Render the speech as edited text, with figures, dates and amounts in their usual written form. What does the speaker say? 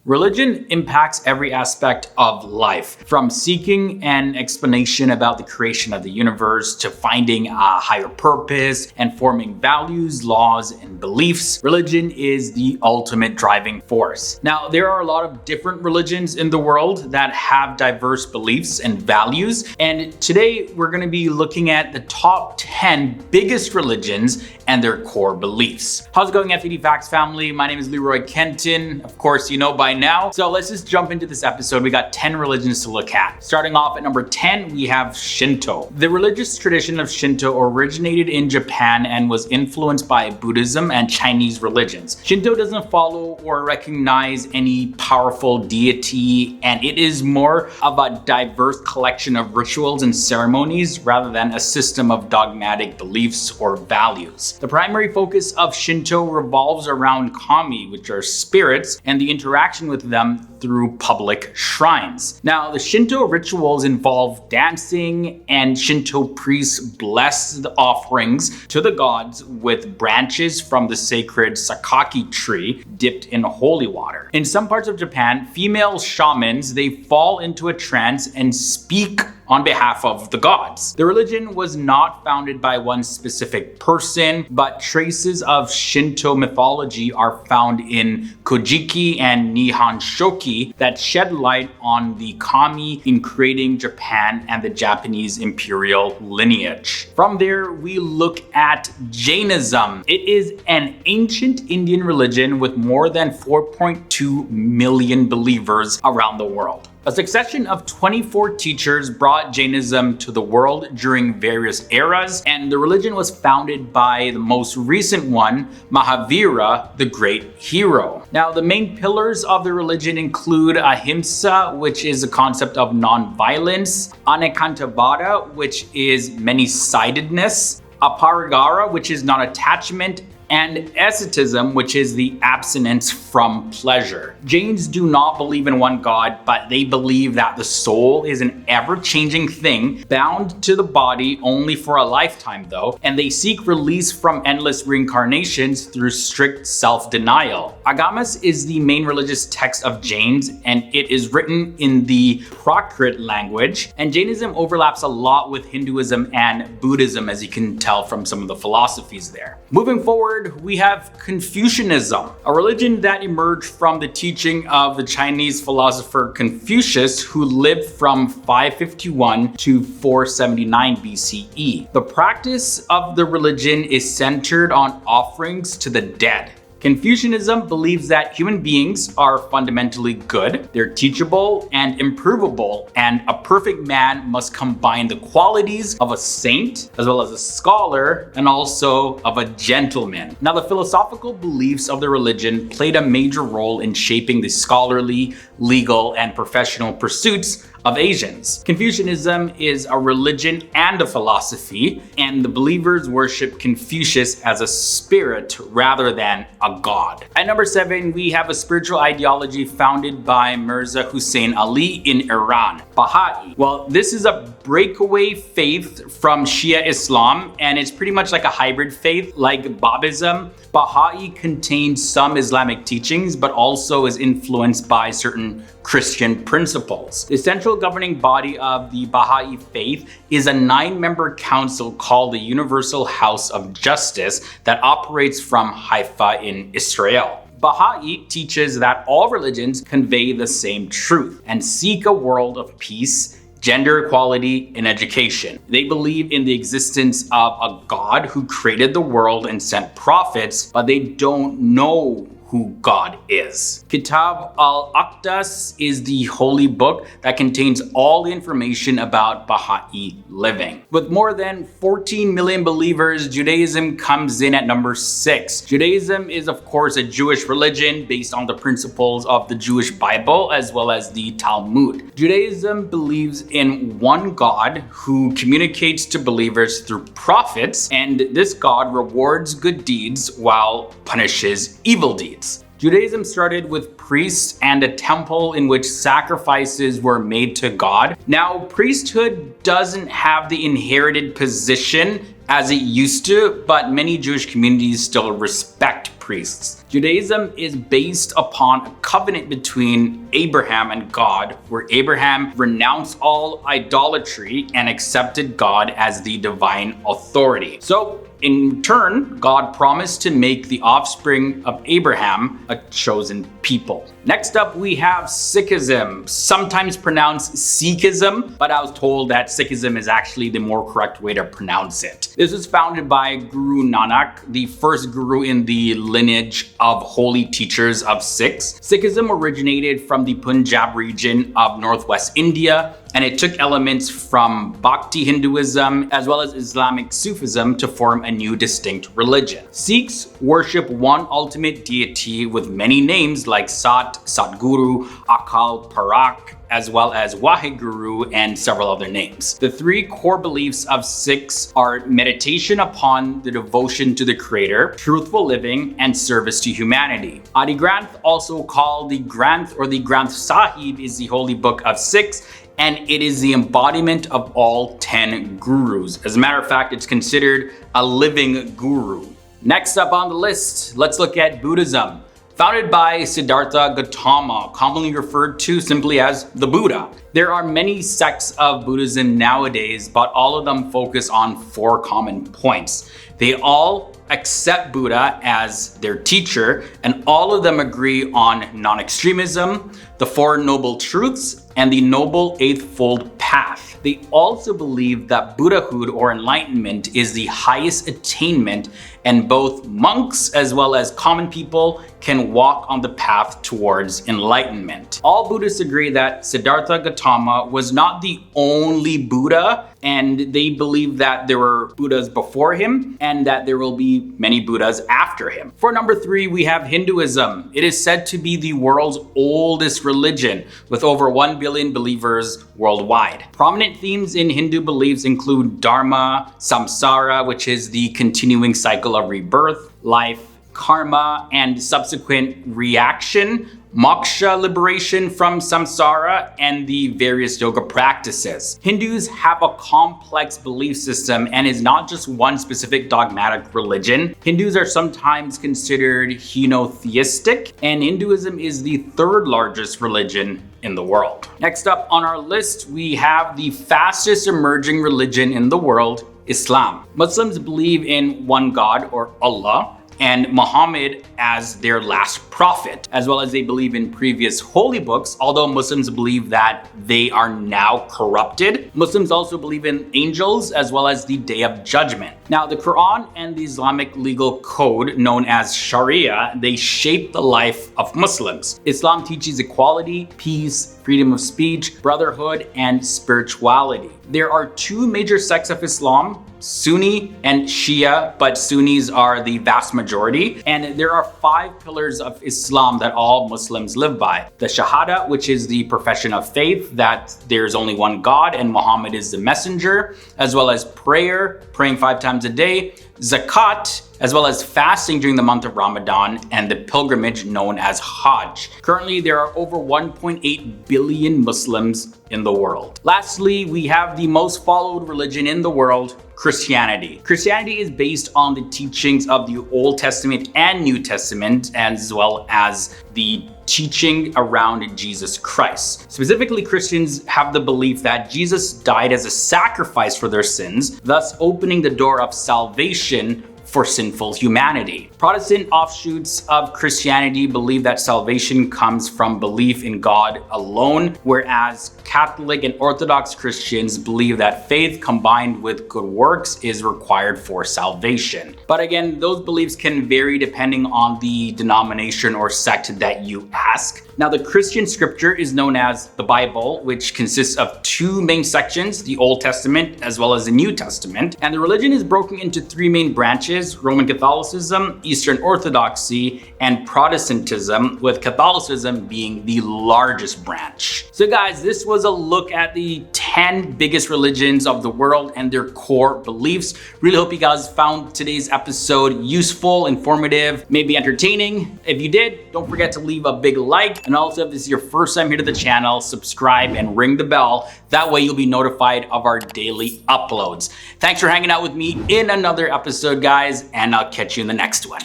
Religion impacts every aspect of life, from seeking an explanation about the creation of the universe to finding a higher purpose and forming values, laws, and beliefs. Religion is the ultimate driving force. Now, there are a lot of different religions in the world that have diverse beliefs and values, and today we're going to be looking at the top 10 biggest religions and their core beliefs. How's it going, FED Facts family? My name is Leroy Kenton. Of course, you know by now. So let's just jump into this episode. We got 10 religions to look at. Starting off at number 10, we have Shinto. The religious tradition of Shinto originated in Japan and was influenced by Buddhism and Chinese religions. Shinto doesn't follow or recognize any powerful deity, and it is more of a diverse collection of rituals and ceremonies rather than a system of dogmatic beliefs or values. The primary focus of Shinto revolves around kami, which are spirits, and the interaction with them through public shrines. Now, the Shinto rituals involve dancing, and Shinto priests bless the offerings to the gods with branches from the sacred sakaki tree dipped in holy water. In some parts of Japan, female shamans, they fall into a trance and speak on behalf of the gods. The religion was not founded by one specific person, but traces of Shinto mythology are found in Kojiki and Nihon Shoki that shed light on the kami in creating Japan and the Japanese imperial lineage. From there, we look at Jainism. It is an ancient Indian religion with more than 4.2 million believers around the world. A succession of 24 teachers brought Jainism to the world during various eras, and the religion was founded by the most recent one, Mahavira, the great hero. Now, the main pillars of the religion include ahimsa, which is a concept of non-violence, anekantavada, which is many-sidedness, aparigara, which is non-attachment, and asceticism, which is the abstinence from pleasure. Jains do not believe in one God, but they believe that the soul is an ever-changing thing bound to the body only for a lifetime though, and they seek release from endless reincarnations through strict self-denial. Agamas is the main religious text of Jains, and it is written in the Prakrit language, and Jainism overlaps a lot with Hinduism and Buddhism, as you can tell from some of the philosophies there. Moving forward, we have Confucianism, a religion that emerged from the teaching of the Chinese philosopher Confucius, who lived from 551 to 479 BCE. The practice of the religion is centered on offerings to the dead. Confucianism believes that human beings are fundamentally good, they're teachable and improvable, and a perfect man must combine the qualities of a saint, as well as a scholar, and also of a gentleman. Now, the philosophical beliefs of the religion played a major role in shaping the scholarly, legal, and professional pursuits of Asians. Confucianism is a religion and a philosophy, and the believers worship Confucius as a spirit rather than a god. At number 7, we have a spiritual ideology founded by Mirza Hussein Ali in Iran, Baha'i. Well, this is a breakaway faith from Shia Islam, and it's pretty much like a hybrid faith like Babism. Baha'i contains some Islamic teachings, but also is influenced by certain Christian principles. The central governing body of the Baha'i faith is a 9-member council called the Universal House of Justice that operates from Haifa in Israel. Baha'i teaches that all religions convey the same truth and seek a world of peace, gender equality, and education. They believe in the existence of a God who created the world and sent prophets, but they don't know who God is. Kitab al-Aqdas is the holy book that contains all the information about Baha'i living. With more than 14 million believers, Judaism comes in at number 6. Judaism is, of course, a Jewish religion based on the principles of the Jewish Bible as well as the Talmud. Judaism believes in one God who communicates to believers through prophets, and this God rewards good deeds while punishes evil deeds. Judaism started with priests and a temple in which sacrifices were made to God. Now, priesthood doesn't have the inherited position as it used to, but many Jewish communities still respect priests. Judaism is based upon a covenant between Abraham and God, where Abraham renounced all idolatry and accepted God as the divine authority. So, in turn, God promised to make the offspring of Abraham a chosen people. Next up, we have Sikhism, sometimes pronounced Sikhism, but I was told that Sikhism is actually the more correct way to pronounce it. This was founded by Guru Nanak, the first guru in the lineage of holy teachers of Sikhs. Sikhism originated from the Punjab region of northwest India, and it took elements from Bhakti Hinduism as well as Islamic Sufism to form a new distinct religion. Sikhs worship one ultimate deity with many names like Sat, Satguru, Akal Parak, as well as Waheguru and several other names. The three core beliefs of Sikhs are meditation upon the devotion to the Creator, truthful living, and service to humanity. Adi Granth, also called the Granth or the Granth Sahib, is the holy book of Sikhs, and it is the embodiment of all 10 gurus. As a matter of fact, it's considered a living guru. Next up on the list, let's look at Buddhism. Founded by Siddhartha Gautama, commonly referred to simply as the Buddha. There are many sects of Buddhism nowadays, but all of them focus on 4 common points. They all accept Buddha as their teacher, and all of them agree on non-extremism, the 4 noble truths, and the noble eightfold path. They also believe that Buddhahood or enlightenment is the highest attainment, and both monks as well as common people can walk on the path towards enlightenment. All Buddhists agree that Siddhartha Gautama was not the only Buddha, and they believe that there were Buddhas before him and that there will be many Buddhas after him. For number 3, we have Hinduism. It is said to be the world's oldest religion, with over 1 billion believers worldwide. Prominent themes in Hindu beliefs include Dharma, Samsara, which is the continuing cycle of rebirth, life, karma, and subsequent reaction, moksha, liberation from samsara, and the various yoga practices. Hindus have a complex belief system and is not just one specific dogmatic religion. Hindus are sometimes considered henotheistic, and Hinduism is the 3rd largest religion in the world. Next up on our list, we have the fastest emerging religion in the world, Islam. Muslims believe in one God, or Allah, and Muhammad as their last prophet, as well as they believe in previous holy books, although Muslims believe that they are now corrupted. Muslims also believe in angels as well as the Day of Judgment. Now, the Quran and the Islamic legal code known as Sharia, they shape the life of Muslims. Islam teaches equality, peace, freedom of speech, brotherhood, and spirituality. There are 2 major sects of Islam, Sunni and Shia, but Sunnis are the vast majority. And there are 5 pillars of Islam that all Muslims live by. The Shahada, which is the profession of faith that there's only one God and Muhammad is the messenger, as well as prayer, praying 5 times a day, Zakat, as well as fasting during the month of Ramadan, and the pilgrimage known as Hajj. Currently, there are over 1.8 billion Muslims in the world. Lastly, we have the most followed religion in the world, Christianity. Christianity is based on the teachings of the Old Testament and New Testament, as well as the teaching around Jesus Christ. Specifically, Christians have the belief that Jesus died as a sacrifice for their sins, thus opening the door of salvation for sinful humanity. Protestant offshoots of Christianity believe that salvation comes from belief in God alone, whereas Catholic and Orthodox Christians believe that faith combined with good works is required for salvation. But again, those beliefs can vary depending on the denomination or sect that you ask. Now, the Christian scripture is known as the Bible, which consists of 2 main sections, the Old Testament as well as the New Testament. And the religion is broken into 3 main branches: Roman Catholicism, Eastern Orthodoxy, and Protestantism, with Catholicism being the largest branch. So guys, this was a look at the 10 biggest religions of the world and their core beliefs. Really hope you guys found today's episode useful, informative, maybe entertaining. If you did, don't forget to leave a big like. And also, if this is your first time here to the channel, subscribe and ring the bell. That way you'll be notified of our daily uploads. Thanks for hanging out with me in another episode, guys, and I'll catch you in the next one.